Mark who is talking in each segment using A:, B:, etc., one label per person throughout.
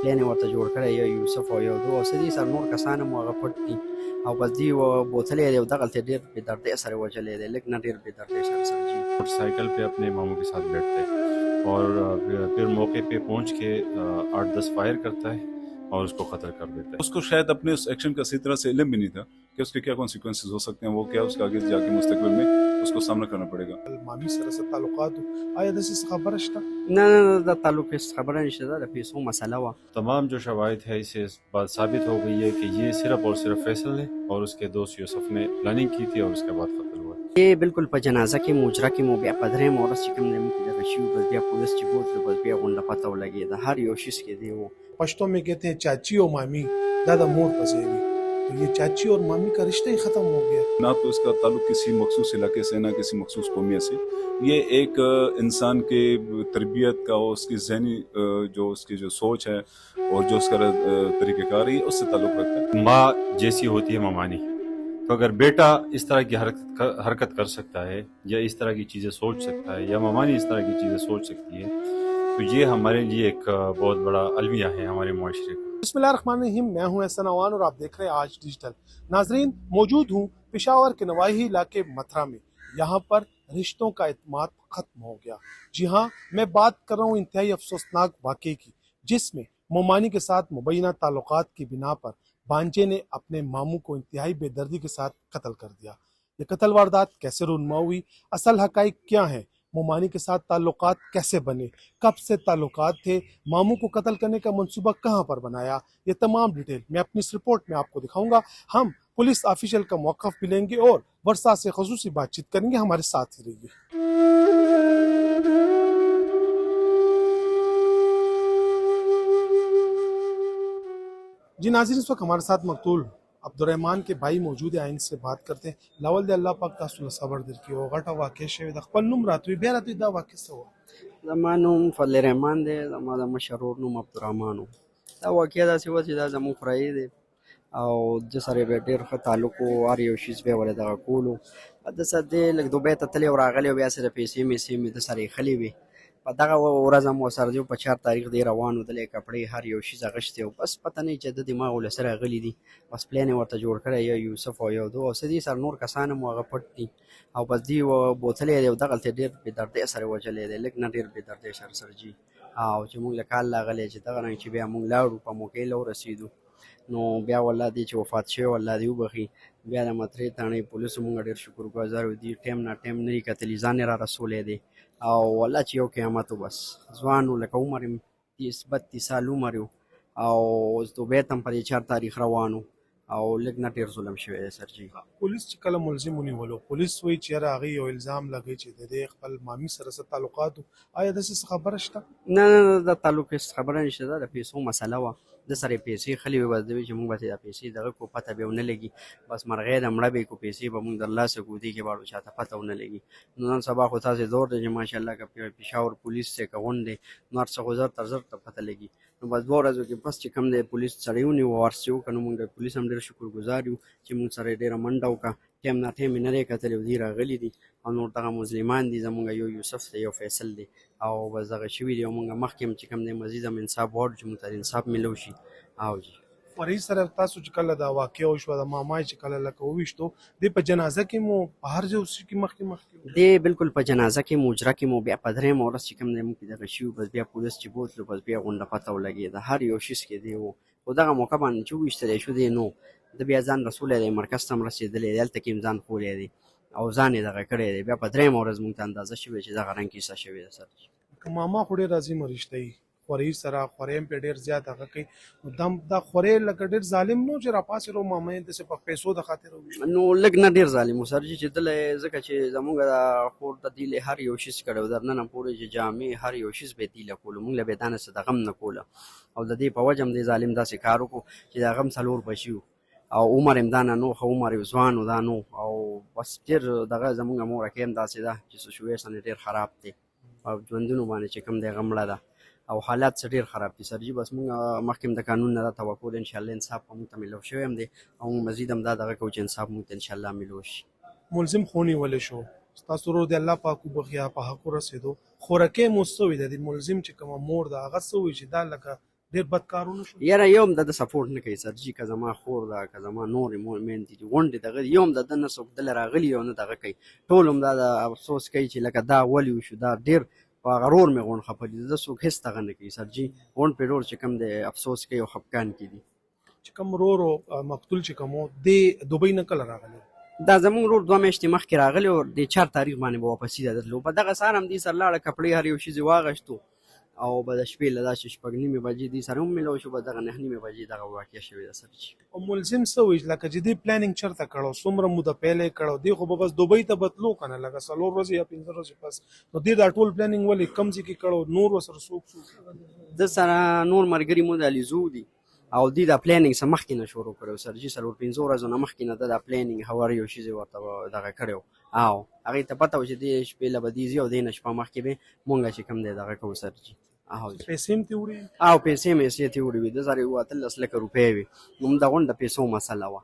A: Plan یې ورته جوړ کړی you Yusuf O you دو او څه دي سره نور کسان هم هغه پټ دي او بس دی بوتل یې دی او دغلته ډېر بې دردۍ سره وژلی دی، لږ نه ډېر بې دردۍ سره سرجي.
B: موٹر سائیکل پہ اپنے ماموں کے ساتھ بیٹھتا ہے اور پھر موقع پہ پہنچ کے 8-10 فائر کرتا ہے اور اس کو قتل کر دیتا ہے.
C: اس کو شاید اپنے اس ایکشن کا صحیح طرح سے علم بھی نہیں تھا کہ اس کے کیا کانسیکوینسز ہو سکتے ہیں، وہ کیا اس کے آگے جا کے مستقبل میں اس کو سامنا کرنا پڑے گا.
D: مامي سره څه تعلقات آیا داسې خبره شته؟
A: نه نه د تعلق هېڅ خبره نشته، دا د پیسو مسله وه.
B: تمام جو شواہد ہے اسے بات ثابت ہو گئی ہے کہ یہ صرف اور صرف فیصل نے اور اس کے دوست یوسف نے پلاننگ کی تھی اور اس کے بعد قتل ہوا.
A: یہ بالکل په جنازه کې مجره کې مو بیا په درېیمه ورځ چې کوم دی موږ دغه شي بس بیا پولیس چې بوتلو بس بیا غونډه پته ولګېده، هر یو شیز کې دی و.
D: پشتو میں کہتے ہیں چاچی اور مامی دا د مور په ځای وي، تو یہ چاچی اور مامی کا رشتہ ہی ختم ہو گیا.
C: نہ تو اس کا تعلق کسی مخصوص علاقے سے نہ کسی مخصوص قومیت سے، یہ ایک انسان کے تربیت کا اور اس کی ذہنی جو اس کی جو سوچ ہے اور جو اس کا طریقہ کار ہے اس سے تعلق رکھتا ہے.
B: ماں جیسی ہوتی ہے ممانی، تو اگر بیٹا اس طرح کی حرکت کر سکتا ہے یا اس طرح کی چیزیں سوچ سکتا ہے یا ممانی اس طرح کی چیزیں سوچ سکتی ہے تو یہ ہمارے لیے ایک بہت بڑا المیہ ہے ہمارے معاشرے کا.
D: بسم اللہ الرحمن الرحیم، میں ہوں احسن عوان اور آپ دیکھ رہے ہیں آج ڈیجیٹل. ناظرین، موجود ہوں پشاور کے نواحی علاقے متھرا میں. یہاں پر رشتوں کا اعتماد ختم ہو گیا. جی ہاں، میں بات کر رہا ہوں انتہائی افسوسناک واقعے کی، جس میں ممانی کے ساتھ مبینہ تعلقات کی بنا پر بانجے نے اپنے ماموں کو انتہائی بے دردی کے ساتھ قتل کر دیا. یہ قتل واردات کیسے رونما ہوئی، اصل حقائق کیا ہیں، ممانی کے ساتھ تعلقات کیسے بنے، کب سے تعلقات تھے، ماموں کو قتل کرنے کا منصوبہ کہاں پر بنایا، یہ تمام ڈیٹیل میں اپنی اس رپورٹ میں آپ کو دکھاؤں گا. ہم پولیس آفیشل کا موقف بھی لیں گے اور ورثاء سے خصوصی بات چیت کریں گے. ہمارے ساتھ ہی رہیے. جی ناظرین، اس وقت ہمارے ساتھ مقتول عبدالرحمن کے بھائی موجود ہیں، آئیں سے بات کرتے ہیں. لاول دے اللہ پاک تاسو له صبر درکړي او غټه واقع شوی د خپل نوم راتوي بیا راتوي دا واقع څه وه؟
A: زما نوم فضل رحمان دی، زما د مشر ورور نوم عبدالرحمان و. دا واقعه داسې وه چې دا زموږ خوریی دی او د سره یې بیا ډېر ښه تعلق و، هر یو شیز بیا ورې دغه کولو. د سره دی لږ دوبۍ ته تللی او راغلی او بیا سره پیسې میسې مې د سره ایښلې وې. په دغه ورځ هم ورسره دی په 4 تاریخ دی روان و، دلې کپړې هر یو شیز اغوښتی او بس پته نه چې د دماغ له سره راغلي دي. بس پلان یې ورته جوړ کړی یو یوسف او یو دو او څه دي سره نور کسان هم هغه پټ دي او بس دی بوتل یې دی او دغلته ډېر بې دردۍ سره وژلی دی، لږ نه ډېر بې دردۍ سره سرجي. او چې موږ له کال راغلی چې دغه رنګ چې بیا موږ لاړو په موقع له ورسېدو نو بیا والله دی چې وفات شوی والله دې وبخي. بیا د مترۍ تاڼۍ پولیسو موږ ډېر شکرګزار یو، دي ټایم نا ټایم نه دي کتلي، ځان یې را رسولی دی او والله چې یو قیامت و. بس ځوان و، لکه عمر یې 30-32 سال عمر و او دوبۍ ته هم په دې 4 تاریخ روان و او لږ نه ډېر ظلم شوی دی سرجي.
D: پولیس چې کله ملزم ونیولو، پولیس وایي چې یاره هغې یو الزام لګوي چې د دې خپل مامي سره څه تعلقات و. آیا داسې څه خبره شته؟
A: نه نه د تعلق هېڅ خبره نشته، دا د پیسو مسله وه. د سره یې پیسې خلي وې، بس دوی چې موږ به دا پیسې دغه کو پته به یې ونه لګي، بس مرغۍ د مړه به یې کو پیسې به موږ درلاسه کړو، دې کې به اړو چاته پته ونه لګي. نو نن سبا خو تاسې دور دی چې ماشاءالله که پېښور پولیس چې که غونډ دی نو هر څه خو زر تر زر ته پته لګي. نو بس 2 ورځو کې بس چې کوم دی پولیس سړی ونیو او هر څه یې وکړه نو موږ د پولیس هم ډېر شکرګزار یو چې موږ سره یې ډېره منډه وکړه. ټایم نا ټایم یې نه دی کتلی او دوی راغلي دي او نور دغه مظلمان دي، زموږ یو یوسف دی یو فیصل دی او بس دغه شوي دي او موږ مخکې هم چې کوم دی مزید هم انصاف غواړو چې موږ ته انصاف میلو شي. او جی
D: فرعي سره تاسو چې کله دا واقعه وشوه د ماما چې کله لکه وویشتو دی په جنازه کې مو په هر ځای اوسې کې مخکې
A: دی بالکل په جنازه کې مجره کې مو بیا په درېیمه ورځ چې کوم دی موږ دغه شي بس بیا پولیس چې بوتلو بس بیا غونډه پته ولګېده، هر یو شیز کې دی و. خو دغه موقع باندې چې وویشتلی شو دی نو د بیا ځان رسولی دی، مرکز ته هم رسېدلی دی، هلته کې هم ځان ښولی دی او ځان یې دغه کړی دی. بیا په درېیمه ورځ موږ ته اندازه شوې چې دغه رنګ کیسه شوې ده سر.
D: که ماما خو ډېر عظیمه رشته وي، خورۍ سره خورۍ هم پرې ډېر زیات هغه کوي، دا خورۍ لکه ډېر ظالم نه و چې راپاڅېدو ماما یې داسې په پیسو د خاطر وویشت؟
A: نو لږ نه ډېر ظالم و سرجي چې دله ځکه چې زموږ د خور د دې له هر یو شیز کړی و، در ننه پورې چې جامې هر یو شیز به یې دې له کولو، موږ له به یې دا نه څه د غم نه کوله او د دې په وجه هم دې ظالم داسې کار وکړو چې د هغه هم 4 بچي وو او عمر هم دا نه نو ښه عمر یې ځوان و دا نو او بس ډېر دغه زموږ مورکۍ هم داسې ده چې سچویشن یې ډېر خراب دی او ژوندونو باندې چې کوم دی هغه مړه ده او حالات څه ډېر خراب دي سرجي. بس موږ مخکې هم د قانون نه دا توقع ده انشاءالله انصاف به موږ ته میلو شوی هم دی او موږ مزید هم دا دغه کوو چې انصاف موږ ته انشاءالله میلو شي.
D: ملزم خو ونیولی شو، ستاسو ورور دی الله پاک وبخي په حق ورسېدو، خورکۍ مو څه وي د دې ملزم چې کومه مور ده هغه څه وایي چې دا لکه ډېر بدکارونه شو.
A: یاره یو هم د سپورټ نه کوي سر جي، که زما خور ده که زما نورې میندې دي غونډې دغه یو هم د ده نه څوک دله راغلي او نه دغه کوي. ټول هم دا د افسوس کوي چې لکه دا ولې وشو، دا ډېر په هغه رور مې غونډ خفه دي، د څوک هېڅ دغه نه کوي سر جي. غونډ پې ډول چې کوم دی افسوس کوي او خفګان کې دي.
D: چې کوم ورور او مقتول چې کوم و د دوبۍ نه کله راغلی؟
A: دا زمونږ ورور 2 میاشتې مخکې راغلی او د 4 تاریخ باندې به واپسي ده تللو. په دغه سهار هم دې سره لاړه، کپړې هر یو شي واغشتو او به د شپې له داسې 6:30 بجې دې سره هم ملو شو، به دغه 9:30 بجې دغه واقع شوې ده سر جي.
D: او ملزم څه وایي لکه چې دې پلانینګ چېرته کړو، څومره موده پهلې کړو؟ دې خو به بس دوبۍ ته به تلو که نه، لکه 4 ورځې یا 5 ورځې پس. نو دې دا ټول پلانینګ ولې کوم ځای کې کړو؟ نور ورسره څوک
A: د سره نور ملګري مو د علیزو دي او دې دا پلانینګ څه مخکې نه شروع کړی سر جي. 4-5 ورځو نه مخکې نه دا پلانینګ هوار یو شي ورته دغه کړی او هغې ته پته وه چې دې شپې له به دې ځي او دې نه شپه مخکې به مونږ چې کوم دی دغه کوو سر جي.
D: پیسې هم ترې وړي
A: او پیسې مې ترې وړي وي، د زره 18 لکه روپۍ وي، نو د غونډ د پیسو مسله وه.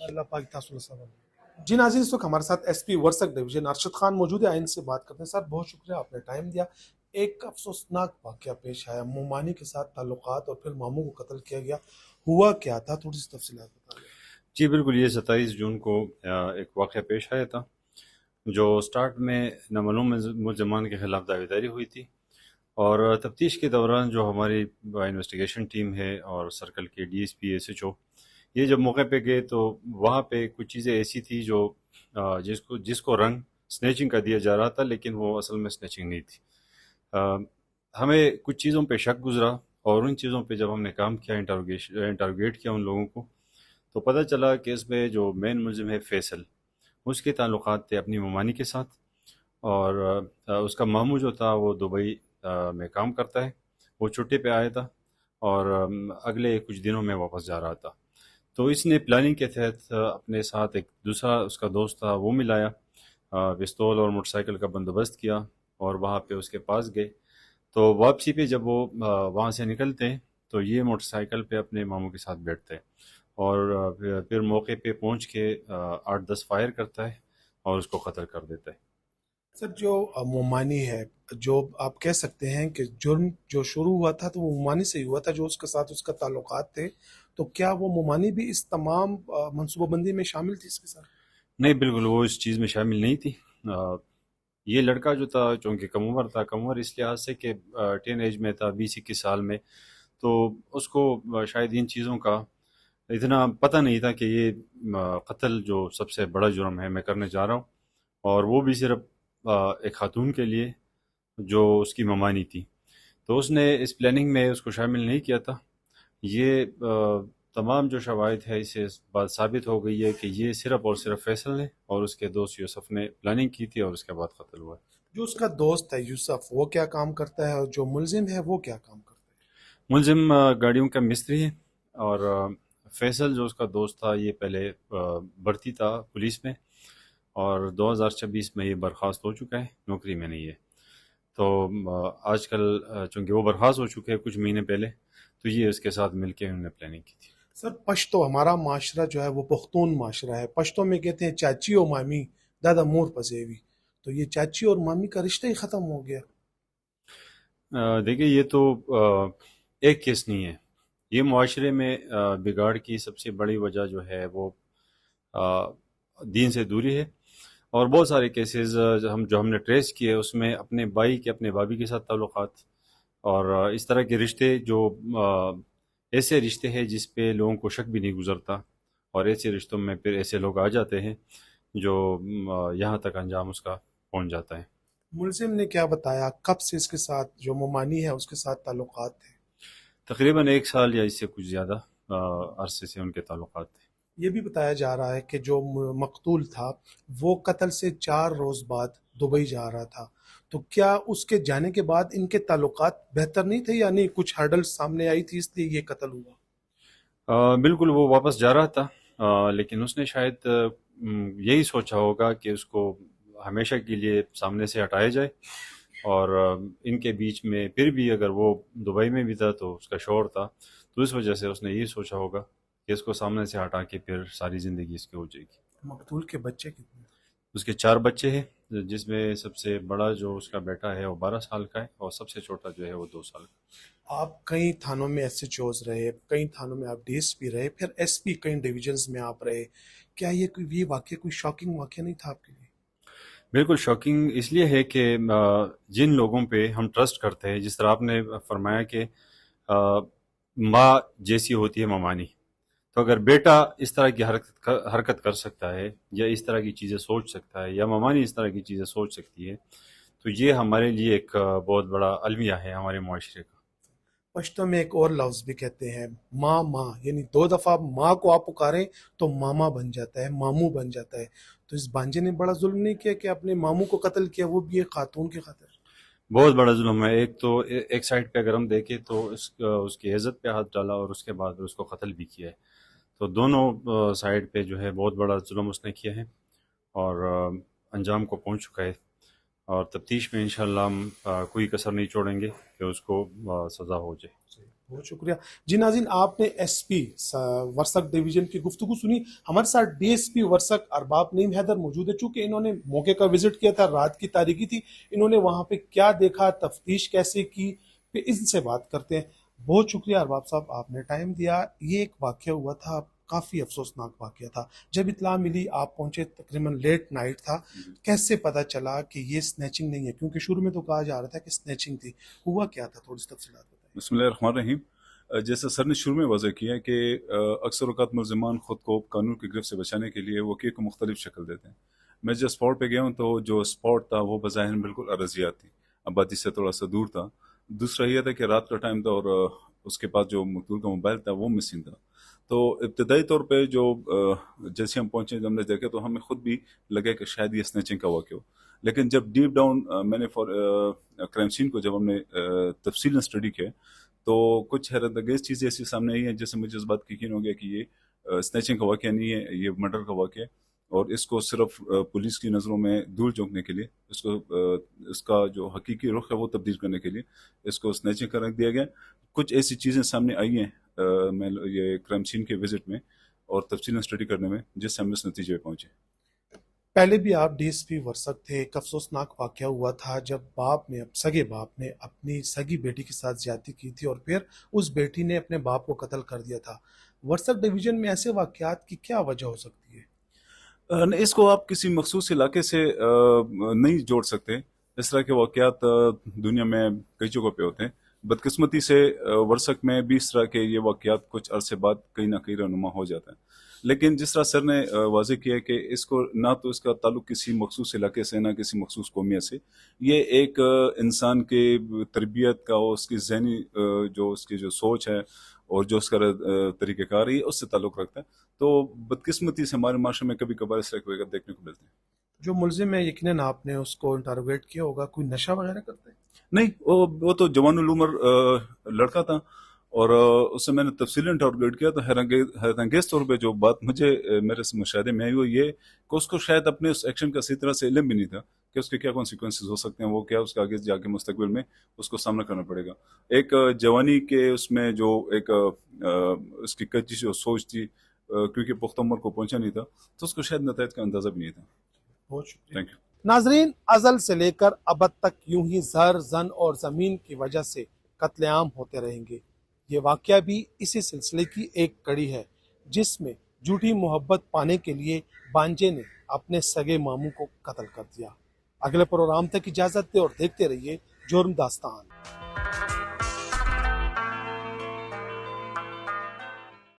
D: اللہ پاک تاسو له صبر. جی ناظرین، اس وقت ہمارے ساتھ S P Warsak division Arshad Khan موجود ہے، ان سے بات کرتے ہیں. سر بہت شکریہ، آپ نے ٹائم دیا. ایک افسوسناک واقعہ پیش آیا، مومانی کے ساتھ تعلقات اور پھر ماموں کو قتل کیا گیا، ہوا کیا تھا؟ تھوڑی سی تفصیلات بتا دیں.
B: جی بالکل، یہ 27 جون کو ایک واقعہ پیش آیا تھا جو سٹارٹ میں نامعلوم ملزمان کے خلاف دعویداری ہوئی تھی، اور تفتیش کے دوران جو ہماری انویسٹیگیشن ٹیم ہے اور سرکل کے D S P S H O یہ جب موقع پہ گئے تو وہاں پہ کچھ چیزیں ایسی تھی جو جس کو رنگ سنیچنگ کا دیا جا رہا تھا، لیکن وہ اصل میں سنیچنگ نہیں تھی. ہمیں کچھ چیزوں پہ شک گزرا اور ان چیزوں پہ جب ہم نے کام کیا، انٹروگیٹ کیا ان لوگوں کو، تو پتہ چلا کہ اس میں جو مین ملزم ہے فیصل، اس کے تعلقات تھے اپنی مومانی کے ساتھ، اور اس کا ماموں جو تھا وہ دبئی میں کام کرتا ہے، وہ چھٹی پہ آیا تھا اور اگلے کچھ دنوں میں واپس جا رہا تھا. تو اس نے پلاننگ کے تحت اپنے ساتھ ایک دوسرا اس کا دوست تھا وہ ملایا، پستول اور موٹر سائیکل کا بندوبست کیا اور وہاں پہ اس کے پاس گئے. تو واپسی پہ جب وہ وہاں سے نکلتے ہیں تو یہ موٹر سائیکل پہ اپنے ماموں کے ساتھ بیٹھتے ہیں اور پھر موقع پہ پہنچ کے 8-10 فائر کرتا ہے اور اس کو قتل کر دیتا ہے.
D: سر جو مومانی ہے، جو آپ کہہ سکتے ہیں کہ جرم جو شروع ہوا تھا تو وہ مومانی سے ہی ہوا تھا، جو اس کے ساتھ اس کا تعلقات تھے، تو کیا وہ مومانی بھی اس تمام منصوبہ بندی میں شامل تھی اس کے ساتھ؟
B: نہیں، بالکل وہ اس چیز میں شامل نہیں تھی. یہ لڑکا جو تھا چونکہ کم عمر تھا، کم عمر اس لحاظ سے کہ ٹین ایج میں تھا، 20-21 سال میں، تو اس کو شاید ان چیزوں کا اتنا پتہ نہیں تھا کہ یہ قتل جو سب سے بڑا جرم ہے میں کرنے جا رہا ہوں، اور وہ بھی صرف ایک خاتون کے لیے جو اس کی ممانی تھی. تو اس نے اس پلاننگ میں اس کو شامل نہیں کیا تھا. یہ تمام جو شواہد ہے اس سے بات ثابت ہو گئی ہے کہ یہ صرف اور صرف فیصل نے اور اس کے دوست یوسف نے پلاننگ کی تھی اور اس کے بعد قتل ہوا.
D: جو اس کا دوست ہے یوسف، وہ کیا کام کرتا ہے، اور جو ملزم ہے وہ کیا کام کرتا ہے؟
B: ملزم گاڑیوں کا مستری ہے، اور فیصل جو اس کا دوست تھا یہ پہلے بھرتی تھا پولیس میں، اور 2026 میں یہ برخاست ہو چکا ہے، نوکری میں نہیں ہے. تو آج کل چونکہ وہ برخاست ہو چکے ہیں کچھ مہینے پہلے، تو یہ اس کے ساتھ مل کے انہوں نے پلاننگ کی تھی.
D: سر پشتو ہمارا معاشرہ جو ہے وہ پختون معاشرہ ہے، پشتو میں کہتے ہیں چاچی اور مامی دادا مور پزیوی، تو یہ چاچی اور مامی کا رشتہ ہی ختم ہو گیا.
B: دیکھیے یہ تو ایک کیس نہیں ہے، یہ معاشرے میں بگاڑ کی سب سے بڑی وجہ جو ہے وہ دین سے دوری ہے. اور بہت سارے کیسز جو ہم نے ٹریس کیے اس میں اپنے بھائی کے اپنے بھابھی کے ساتھ تعلقات اور اس طرح کے رشتے جو ایسے رشتے ہیں جس پہ لوگوں کو شک بھی نہیں گزرتا، اور ایسے رشتوں میں پھر ایسے لوگ آ جاتے ہیں جو یہاں تک انجام اس کا پہنچ جاتا ہے.
D: ملزم نے کیا بتایا کب سے اس کے ساتھ جو مومانی ہے اس کے ساتھ تعلقات تھے؟
B: تقریباً 1 سال یا اس سے کچھ زیادہ عرصے سے ان کے تعلقات تھے.
D: یہ بھی بتایا جا رہا ہے کہ جو مقتول تھا وہ قتل سے 4 روز بعد دبئی جا رہا تھا، تو کیا اس کے جانے کے بعد ان کے تعلقات بہتر نہیں تھے، یعنی کچھ ہرڈل سامنے آئی تھی اس لیے یہ قتل ہوا؟
B: بالکل وہ واپس جا رہا تھا، لیکن اس نے شاید یہی سوچا ہوگا کہ اس کو ہمیشہ کے لیے سامنے سے ہٹایا جائے، اور ان کے بیچ میں پھر بھی اگر وہ دبئی میں بھی تھا تو اس کا شوہر تھا، تو اس وجہ سے اس نے یہ سوچا ہوگا کہ اس کو سامنے سے ہٹا کے پھر ساری زندگی اس کی ہو جائے گی.
D: مقتول کے بچے کتنے؟
B: اس کے 4 بچے ہیں، جس میں سب سے بڑا جو اس کا بیٹا ہے وہ 12 سال کا ہے اور سب سے چھوٹا جو ہے وہ 2 سال کا۔
D: آپ کئی تھانوں میں ایس ایچ اوز رہے، کئی تھانوں میں آپ ڈی ایس پی رہے، پھر ایس پی کئی ڈویژنز میں آپ رہے، کیا یہ واقعہ کوئی شاکنگ واقعہ نہیں تھا آپ کے لیے؟
B: بالکل شاکنگ اس لیے ہے کہ جن لوگوں پہ ہم ٹرسٹ کرتے ہیں، جس طرح آپ نے فرمایا کہ ماں جیسی ہوتی ہے ممانی، تو اگر بیٹا اس طرح کی حرکت کر سکتا ہے یا اس طرح کی چیزیں سوچ سکتا ہے یا ممانی اس طرح کی چیزیں سوچ سکتی ہے، تو یہ ہمارے لیے ایک بہت بڑا المیہ ہے ہمارے معاشرے کا۔
D: پشتو میں ایک اور لفظ بھی کہتے ہیں ماں ماں، یعنی 2 دفعہ ماں کو آپ پکاریں تو ماما بن جاتا ہے، ماموں بن جاتا ہے۔ تو اس بانجے نے بڑا ظلم نہیں کیا کہ اپنے ماموں کو قتل کیا، وہ بھی ایک خاتون کی خاطر؟
B: بہت بڑا ظلم ہے۔ ایک تو ایک سائڈ پہ اگر ہم دیکھیں تو اس کی عزت پہ ہاتھ ڈالا اور اس کے بعد اس کو قتل بھی کیا ہے، تو دونوں سائڈ پہ جو ہے بہت بڑا ظلم اس نے کیا ہے اور انجام کو پہنچ چکا ہے، اور تفتیش میں انشاءاللہ ہم کوئی کسر نہیں چھوڑیں گے کہ اس کو سزا ہو جائے۔
D: بہت شکریہ جی۔ ناظرین، آپ نے ایس پی ورسک ڈویژن کی گفتگو سنی۔ ہمارے ساتھ ڈی ایس پی ورسک ارباب نعیم حیدر موجود ہے، چونکہ انہوں نے موقع کا وزٹ کیا تھا، رات کی تاریکی تھی، انہوں نے وہاں پہ کیا دیکھا، تفتیش کیسے کی، پھر ان سے بات کرتے ہیں۔ بہت شکریہ ارباب صاحب، آپ نے ٹائم دیا۔ یہ ایک واقعہ ہوا تھا، کافی افسوسناک واقعہ تھا۔ جب اطلاع ملی آپ پہنچے، تقریباً لیٹ نائٹ تھا، کیسے پتا چلا کہ یہ سنیچنگ نہیں ہے؟ کیونکہ شروع میں تو کہا جا رہا تھا کہ سنیچنگ تھی، ہوا کیا تھا؟ تھوڑی سی تفصیلات بتائیں۔
C: بسم اللہ الرحمن الرحیم۔ جیسے سر نے شروع میں واضح کیا ہے کہ اکثر اوقات ملزمان خود کو قانون کی گرفت سے بچانے کے لیے وکیل کو مختلف شکل دیتے ہیں۔ میں جب اسپاٹ پہ گیا ہوں تو جو اسپاٹ تھا وہ بظاہر بالکل ارضیات تھی، آبادی سے تھوڑا سا دور تھا۔ دوسرا یہ تھا کہ رات کا ٹائم تھا اور اس کے پاس جو مقتول کا موبائل تھا وہ مسنگ تھا۔ تو ابتدائی طور پہ جو جیسے ہم پہنچے، ہم نے دیکھا تو ہمیں خود بھی لگا کہ شاید یہ سنیچنگ کا واقعہ ہو، لیکن جب ڈیپ ڈاؤن میں نے کرائم سین کو جب ہم نے تفصیل اسٹڈی کیا تو کچھ حیرت انگیز چیزیں ایسی سامنے آئی ہیں جس سے مجھے اس بات کی یقین ہو گیا کہ یہ سنیچنگ کا واقعہ نہیں ہے، یہ مرڈر کا واقعہ ہے، اور اس کو صرف پولیس کی نظروں میں دھول جھونکنے کے لیے، اس کا جو حقیقی رخ ہے وہ تبدیل کرنے کے لیے اس کو سنیچنگ کا رکھ دیا گیا۔ کچھ ایسی چیزیں سامنے آئی ہیں میں یہ کرائم سین کے وزٹ میں اور تفصیل اسٹڈی کرنے میں، جس سے ہم اس نتیجے پہ پہنچے۔
D: پہلے بھی آپ ڈی ایس پی ورسک تھے، ایک افسوسناک واقعہ ہوا تھا جب سگے باپ نے اپنی سگی بیٹی کے ساتھ زیادتی کی تھی اور پھر اس بیٹی نے اپنے باپ کو قتل کر دیا تھا۔ ورسک ڈویژن میں ایسے واقعات کی کیا وجہ ہو سکتی ہے؟
C: اس کو آپ کسی مخصوص علاقے سے نہیں جوڑ سکتے، اس طرح کے واقعات دنیا میں کئی جگہوں پہ ہوتے ہیں۔ بدقسمتی سے ورسک میں بھی اس طرح کے یہ واقعات کچھ عرصے بعد کہیں نہ کہیں رونما ہو جاتا ہے، لیکن جس طرح سر نے واضح کیا کہ اس کو نہ تو اس کا تعلق کسی مخصوص علاقے سے نہ کسی مخصوص قومیت سے، یہ ایک انسان کے تربیت کا اور اس کی ذہنی جو اس کی جو سوچ ہے اور جو اس کا طریقہ کار ہے اس سے تعلق رکھتا ہے۔ تو بدقسمتی سے ہمارے معاشرے میں کبھی کبھار اس طرح کے دیکھنے کو ملتے ہیں۔
D: جو ملزم ہے یقیناً آپ نے اس کو انٹروگیٹ کیا ہوگا، کوئی نشہ وغیرہ کرتے ہیں؟
C: نہیں، وہ تو جوان العمر لڑکا تھا اور اس سے میں نے تفصیل انٹروگیٹ کیا تو حیرت انگیز طور پہ جو بات مجھے میرے مشاہدے میں آئی وہ یہ کہ اس کو شاید اپنے اس ایکشن کا صحیح طرح سے علم بھی نہیں تھا کہ اس کے کیا کانسیکوینسز ہو سکتے ہیں، وہ کیا اس کا آگے جا کے مستقبل میں اس کو سامنا کرنا پڑے گا۔ ایک جوانی کے اس میں جو ایک اس کی کچی جو سوچ تھی، کیونکہ پختہ عمر کو پہنچا نہیں تھا تو اس کو شاید نتائج کا اندازہ بھی نہیں تھا۔
D: بہت شکریہ۔
C: Thank you.
D: ناظرین، ازل سے لے کر ابد تک یوں ہی زر، زن اور زمین کی وجہ سے قتل عام ہوتے رہیں گے۔ یہ واقعہ بھی اسی سلسلے کی ایک کڑی ہے جس میں جھوٹی محبت پانے کے لیے بانجے نے اپنے سگے ماموں کو قتل کر دیا۔ اگلے پروگرام تک اجازت دے اور دیکھتے رہیے جرم داستان۔